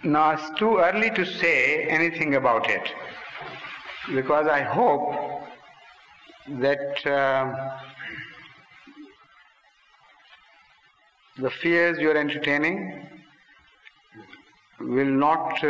Now it's too early to say anything about it, because I hope that the fears you are entertaining will not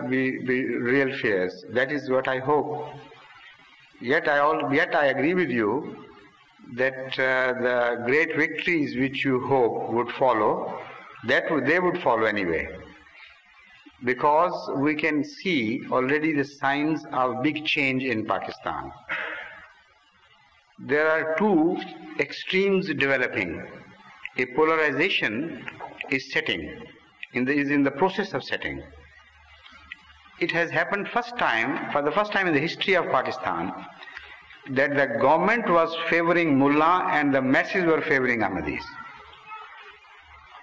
be real fears. That is what I hope. Yet I agree with you that the great victories which you hope would follow, they would follow anyway. Because we can see already the signs of big change in Pakistan. There are two extremes developing. A polarization is setting, is in the process of setting. It has happened for the first time in the history of Pakistan, that the government was favoring mullah and the masses were favoring Ahmadis.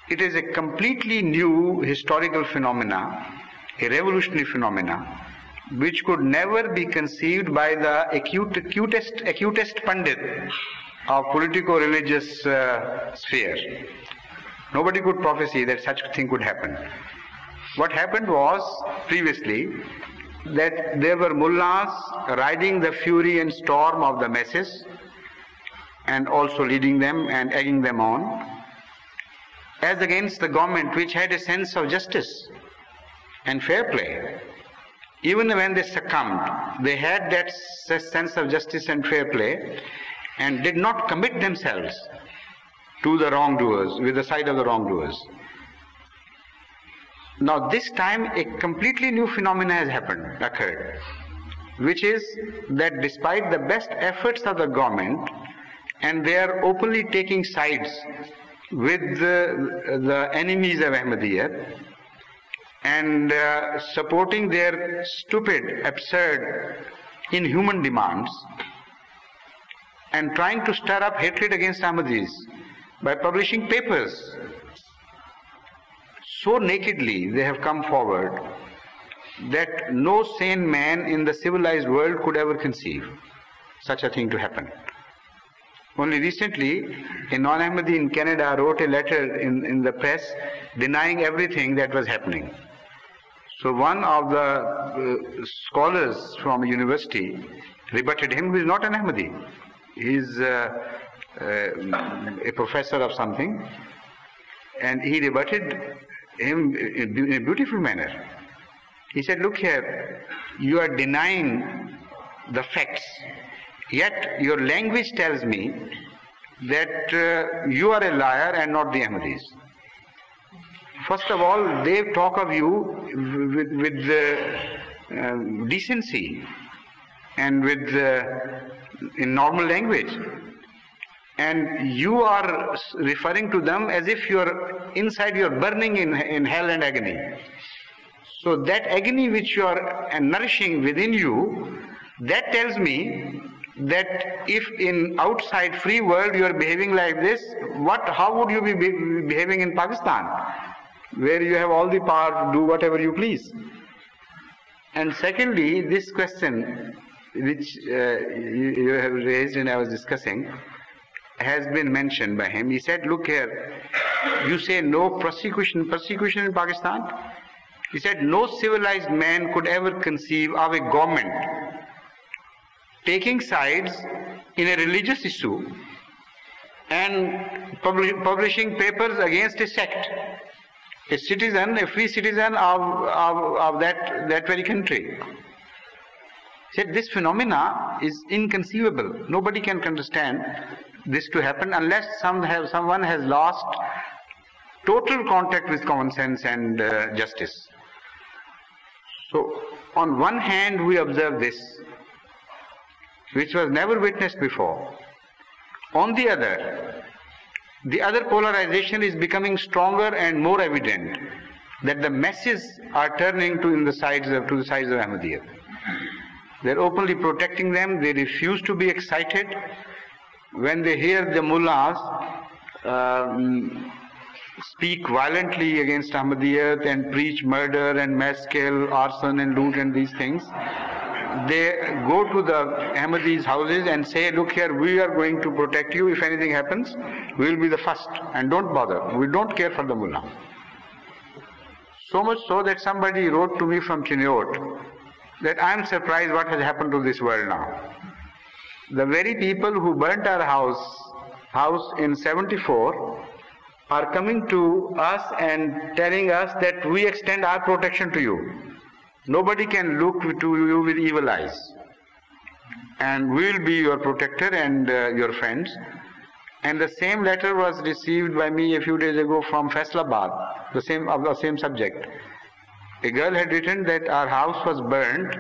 It is a completely new historical phenomena, a revolutionary phenomena, which could never be conceived by the acutest pundit of politico-religious sphere. Nobody could prophesy that such a thing could happen. What happened was, previously, that there were mullahs riding the fury and storm of the masses and also leading them and egging them on, as against the government, which had a sense of justice and fair play. Even when they succumbed, they had that sense of justice and fair play and did not commit themselves to the wrongdoers, with the side of the wrongdoers. Now this time a completely new phenomena has occurred, which is that despite the best efforts of the government, and they are openly taking sides with the enemies of Ahmadiyya, and supporting their stupid, absurd, inhuman demands, and trying to stir up hatred against Ahmadis by publishing papers. So nakedly they have come forward that no sane man in the civilized world could ever conceive such a thing to happen. Only recently, a non-Ahmadi in Canada wrote a letter in the press denying everything that was happening. So one of the scholars from a university rebutted him, who is not an Ahmadi. He is a professor of something, and he rebutted him in a beautiful manner. He said, look here, you are denying the facts, yet your language tells me that you are a liar and not the Ahmadis. First of all, they talk of you with decency and in normal language. And you are referring to them as if inside you are burning in hell and agony. So that agony which you are nourishing within you, that tells me that if in outside free world you are behaving like this, how would you be behaving in Pakistan, where you have all the power to do whatever you please? And secondly, this question which you have raised and I was discussing has been mentioned by him. He said, look here, you say no persecution in Pakistan? He said, no civilized man could ever conceive of a government taking sides in a religious issue and publishing papers against a sect, a free citizen of that very country. He said, this phenomena is inconceivable. Nobody can understand this to happen unless someone has lost total contact with common sense and justice. So, on one hand, we observe this, which was never witnessed before. On the other polarization is becoming stronger and more evident, that the masses are turning to the sides of Ahmadiyya. They are openly protecting them. They refuse to be excited when they hear the mullahs speak violently against Ahmadiyyat and preach murder and mass kill, arson and loot and these things. They go to the Ahmadis' houses and say, look here, we are going to protect you. If anything happens, we will be the first, and don't bother. We don't care for the mullah. So much so that somebody wrote to me from Chiniot that I am surprised what has happened to this world now. The very people who burnt our house in 74 are coming to us and telling us that we extend our protection to you. Nobody can look to you with evil eyes. And we will be your protector and your friends. And the same letter was received by me a few days ago from Faisalabad, the same subject. A girl had written that our house was burned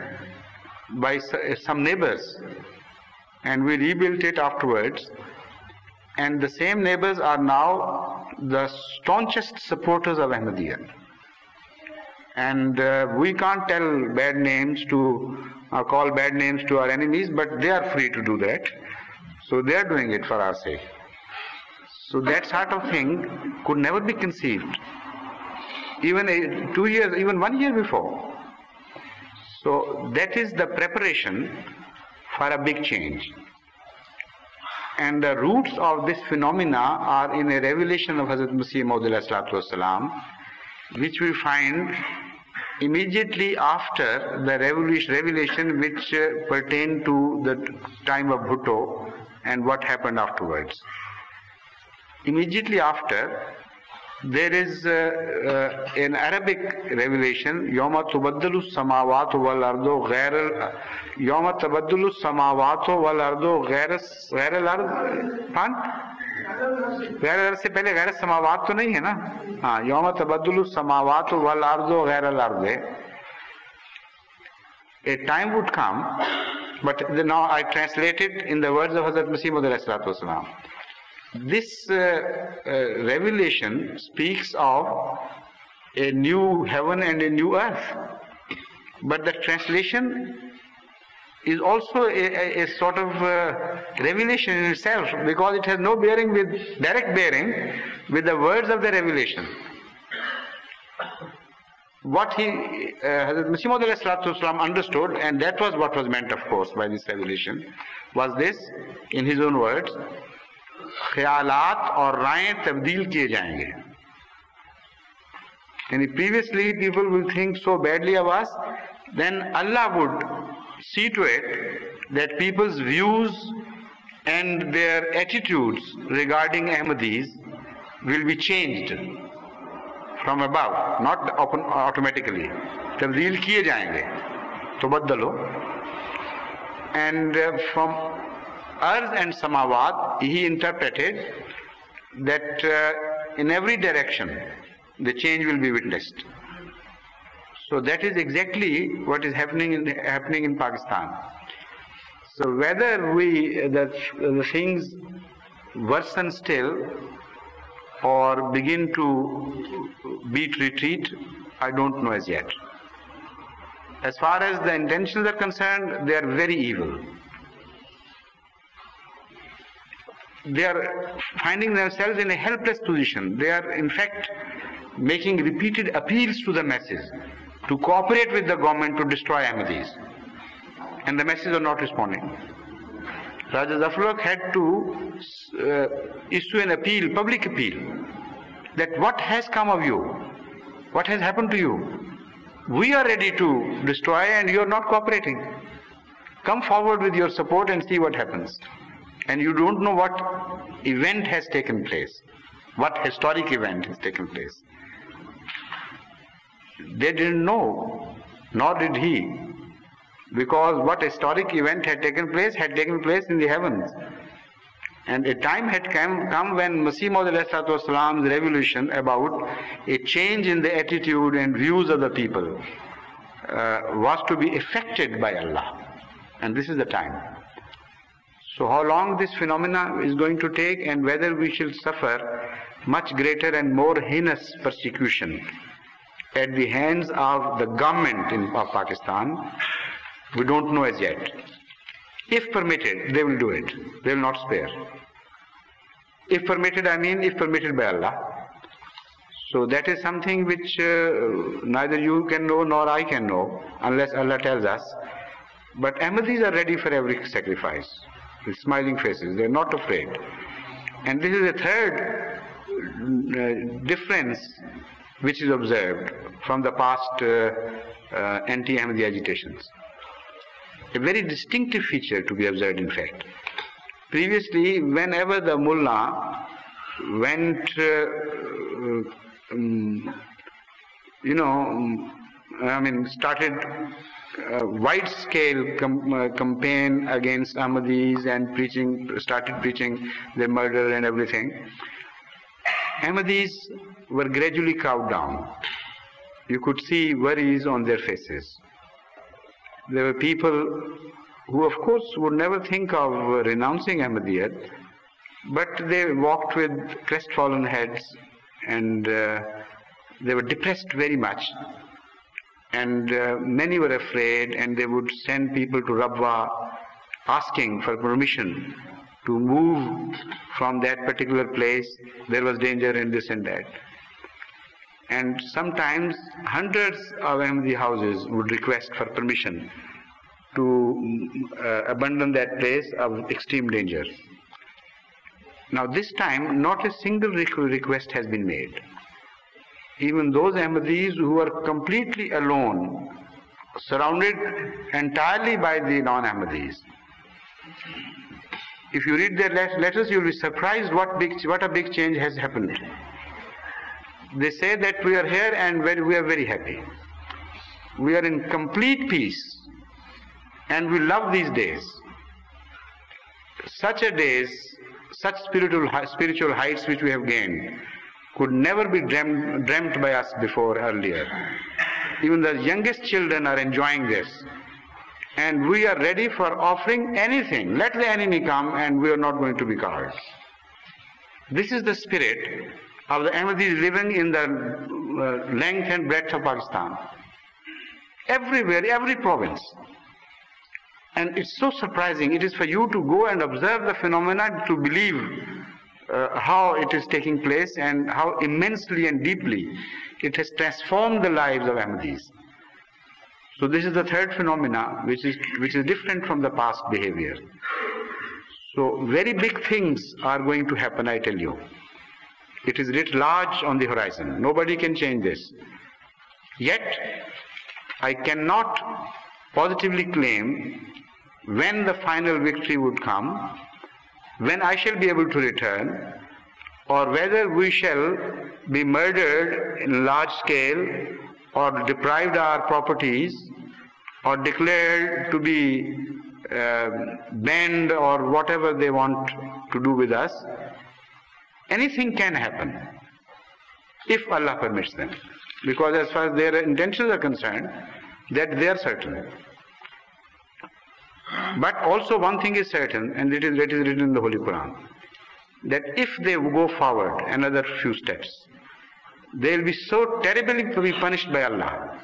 by some neighbors, and we rebuilt it afterwards. And the same neighbors are now the staunchest supporters of Ahmadiyya. And we can't tell bad names call bad names to our enemies, but they are free to do that. So they are doing it for our sake. So that sort of thing could never be conceived, even 2 years, even 1 year before. So that is the preparation for a big change. And the roots of this phenomena are in a revelation of Hazrat Masih Maud ﷺ, which we find immediately after the revelation which pertained to the time of Bhutto and what happened afterwards. Immediately after, there is an Arabic revelation, Yawma Tubaddalu Samawatu wal Ardu Ghairal Yawma Tabaddalu Samawatu wal Ardu Ghairal Ard Pan? Ghairal Ard se pehle Ghairal Samawat to nahi hai na? Haan, Yawma Tabaddalu Samawatu wal Ardu Ghairal Arde. A time would come, but now I translate it in the words of Hazrat Masih Maud alayhi salatu wasalam. This revelation speaks of a new heaven and a new earth. But the translation is also a sort of revelation in itself, because it has no direct bearing with the words of the revelation. What Hazrat Masih Maud alayhi salatu wasalam understood, and that was what was meant, of course, by this revelation, was this, in his own words, ख्यालात और रायें तब्दील किए जाएंगे. And previously people will think so badly of us, then Allah would see to it that people's views and their attitudes regarding Ahmadis will be changed from above, not automatically. तब्दील किए जाएंगे, तबद्दलो. And from Earth and Samawat, he interpreted that in every direction the change will be witnessed. So that is exactly what is happening in Pakistan. So whether the things worsen still or begin to beat retreat, I don't know as yet. As far as the intentions are concerned, they are very evil. They are finding themselves in a helpless position. They are in fact making repeated appeals to the masses to cooperate with the government to destroy Ahmadis. And the masses are not responding. Raja Zafar had to issue an appeal, public appeal, that what has come of you? What has happened to you? We are ready to destroy and you are not cooperating. Come forward with your support and see what happens. And you don't know what event has taken place, what historic event has taken place. They didn't know, nor did he, because what historic event had taken place in the heavens. And a time had come when Masih Maud alayhi salatu wasalam's revelation about a change in the attitude and views of the people was to be effected by Allah. And this is the time. So how long this phenomena is going to take, and whether we shall suffer much greater and more heinous persecution at the hands of the government of Pakistan, we don't know as yet. If permitted, they will do it. They will not spare. If permitted, I mean if permitted by Allah. So that is something which neither you can know nor I can know unless Allah tells us. But Ahmadis are ready for every sacrifice. With smiling faces, they are not afraid. And this is a third difference which is observed from the past anti-Ahmadi agitations. A very distinctive feature to be observed, in fact. Previously, whenever the mullah went, started wide-scale campaign against Ahmadis and started preaching their murder and everything, Ahmadis were gradually cowed down. You could see worries on their faces. There were people who, of course, would never think of renouncing Ahmadiyyat, but they walked with crestfallen heads, and they were depressed very much. And many were afraid, and they would send people to Rabwa asking for permission to move from that particular place. There was danger in this and that. And sometimes hundreds of Ahmadi houses would request for permission to abandon that place of extreme danger. Now this time, not a single request has been made. Even those Ahmadis who are completely alone, surrounded entirely by the non-Ahmadis. If you read their letters, you will be surprised what a big change has happened. They say that we are here and we are very happy. We are in complete peace and we love these days. Such spiritual heights which we have gained could never be dreamt by us before earlier. Even the youngest children are enjoying this. And we are ready for offering anything. Let the enemy come and we are not going to be cowed. This is the spirit of the Ahmadis living in the length and breadth of Pakistan. Everywhere, every province. And it's so surprising. It is for you to go and observe the phenomena to believe how it is taking place and how immensely and deeply it has transformed the lives of Ahmadis. So this is the third phenomena which is different from the past behavior. So very big things are going to happen, I tell you. It is writ large on the horizon. Nobody can change this. Yet, I cannot positively claim when the final victory would come, when I shall be able to return, or whether we shall be murdered in large scale, or deprived our properties, or declared to be banned, or whatever they want to do with us. Anything can happen, if Allah permits them. Because as far as their intentions are concerned, that they are certain. But also one thing is certain, and that is written in the Holy Quran, that if they go forward another few steps, they will be so terribly to be punished by Allah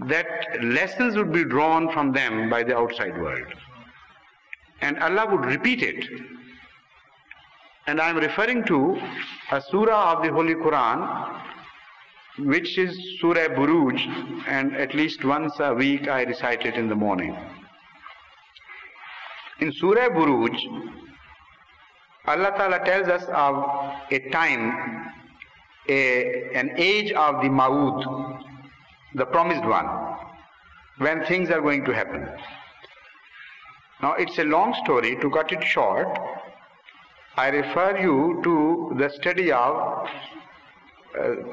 that lessons would be drawn from them by the outside world. And Allah would repeat it. And I am referring to a surah of the Holy Quran, which is Surah Buruj, and at least once a week I recite it in the morning. In Surah Buruj, Allah Ta'ala tells us of a time, an age of the Ma'ud, the promised one, when things are going to happen. Now it's a long story. To cut it short, I refer you to the study of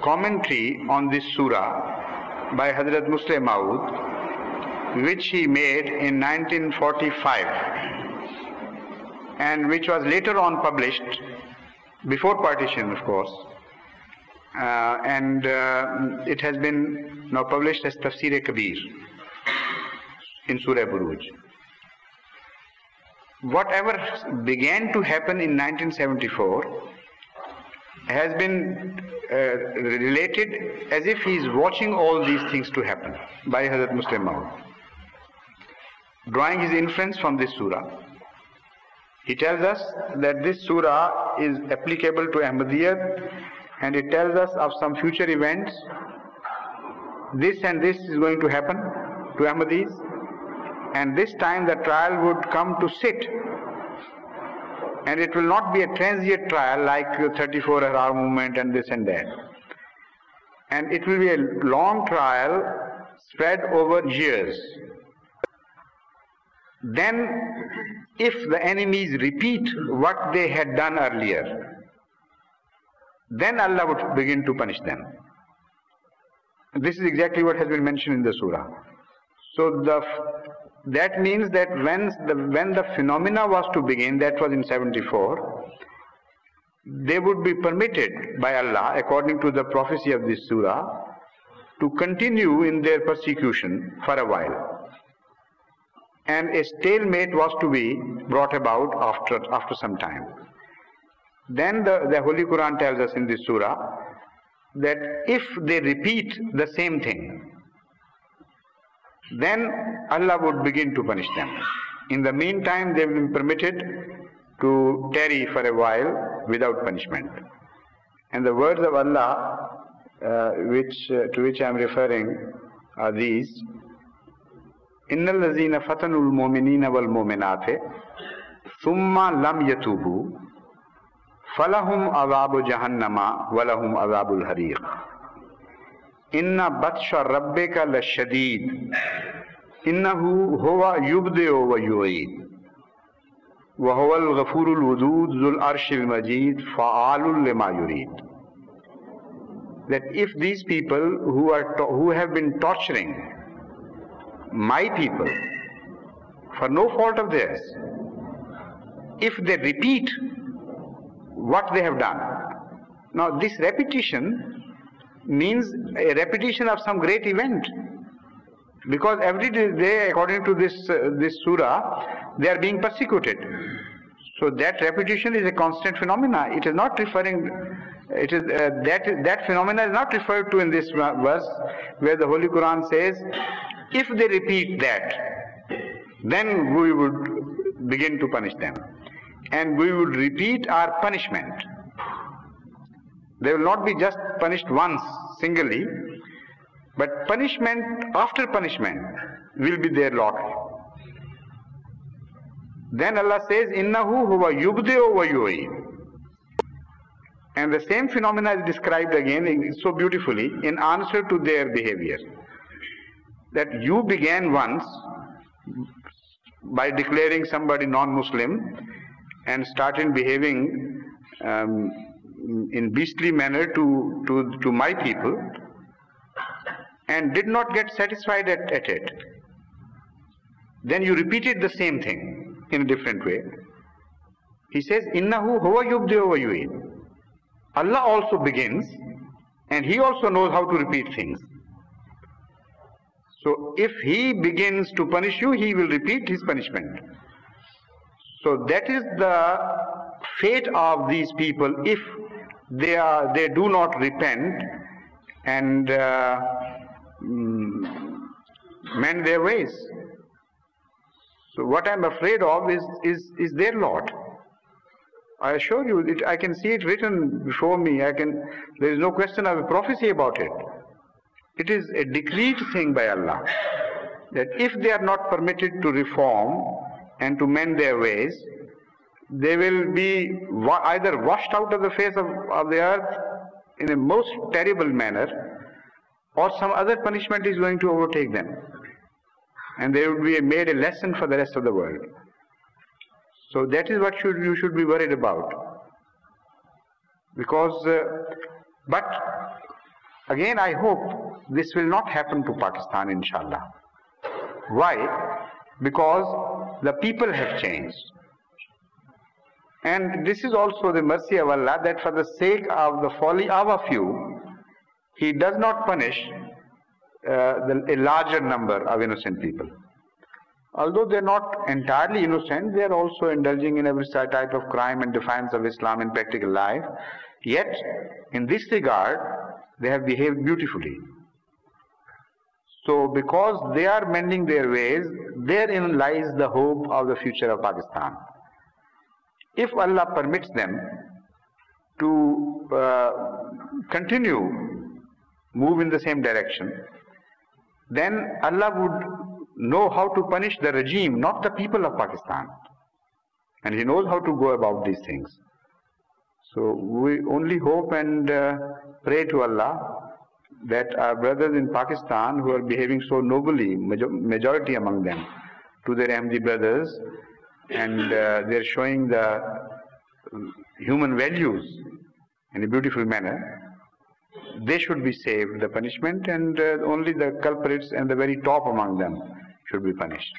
commentary on this surah by Hazrat Muslim Maud, which he made in 1945 and which was later on published, before partition of course, and it has been now published as Tafsir-e-Kabir in Surah Buruj. Whatever began to happen in 1974 has been related as if he is watching all these things to happen by Hazrat Muslim Maud, drawing his inference from this surah. He tells us that this surah is applicable to Ahmadiyyat, and it tells us of some future events. This and this is going to happen to Ahmadis, and this time the trial would come to sit, and it will not be a transient trial like 34-hour movement and this and that. and it will be a long trial spread over years. Then, if the enemies repeat what they had done earlier, then Allah would begin to punish them. This is exactly what has been mentioned in the surah. So that means that when the phenomena was to begin, that was in 74, they would be permitted by Allah, according to the prophecy of this surah, to continue in their persecution for a while. And a stalemate was to be brought about after some time. Then the Holy Quran tells us in this surah that if they repeat the same thing, then Allah would begin to punish them. In the meantime, they will be permitted to tarry for a while without punishment. And the words of Allah, to which I am referring, are these: إِنَّ الَّذِينَ فَتَنُوا الْمُؤْمِنِينَ وَالْمُؤْمِنَاتِ ثُمَّ لَمْ يَتُوبُوا فَلَهُمْ عَذَابُ جَهَنَّمَ وَلَهُمْ عَذَابُ الْحَرِيقِ إِنَّ بَطْشَ رَبِّكَ لَشَدِيدٌ إِنَّهُ هُوَ يُبْدِئُ وَيُعِيدُ وَهُوَ الْغَفُورُ الْوَدُودُ ذُو الْعَرْشِ الْمَجِيدُ فَعَالٌ لِمَا يُرِيدُ. That if these people who have been torturing my people for no fault of theirs, if they repeat what they have done. Now this repetition means a repetition of some great event, because every day, according to this surah, they are being persecuted. So that repetition is a constant phenomena. It is not referring, it is that phenomena is not referred to in this verse, where the Holy Quran says, if they repeat that, then we would begin to punish them, and we would repeat our punishment. They will not be just punished once singly, but punishment after punishment will be their lot. Then Allah says, Innahu huwa yubdi'u wa yu'id. And the same phenomena is described again so beautifully in answer to their behavior. That you began once by declaring somebody non-Muslim and started behaving in beastly manner to my people, and did not get satisfied at it. Then you repeated the same thing in a different way. He says, Innahu huwa yubdi'u wa yu'id. Allah also begins, and He also knows how to repeat things. So if He begins to punish you, He will repeat His punishment. So that is the fate of these people if they do not repent and mend their ways. So what I am afraid of is their lot. I assure you, I can see it written before me. There is no question of a prophecy about it. It is a decreed thing by Allah that if they are not permitted to reform and to mend their ways, they will be either washed out of the face of the earth in a most terrible manner, or some other punishment is going to overtake them, and they will be made a lesson for the rest of the world. So that is what you should be worried about. Because, but again, I hope this will not happen to Pakistan, inshallah. Why? Because the people have changed. And this is also the mercy of Allah, that for the sake of the folly of a few, He does not punish a larger number of innocent people. Although they are not entirely innocent, they are also indulging in every type of crime and defiance of Islam in practical life. Yet, in this regard, they have behaved beautifully. So, because they are mending their ways, therein lies the hope of the future of Pakistan. If Allah permits them to move in the same direction, then Allah would know how to punish the regime, not the people of Pakistan. And He knows how to go about these things. So we only hope and pray to Allah that our brothers in Pakistan who are behaving so nobly, majority among them, to their Ahmadi brothers, and they're showing the human values in a beautiful manner, they should be saved the punishment, and only the culprits and the very top among them should be punished.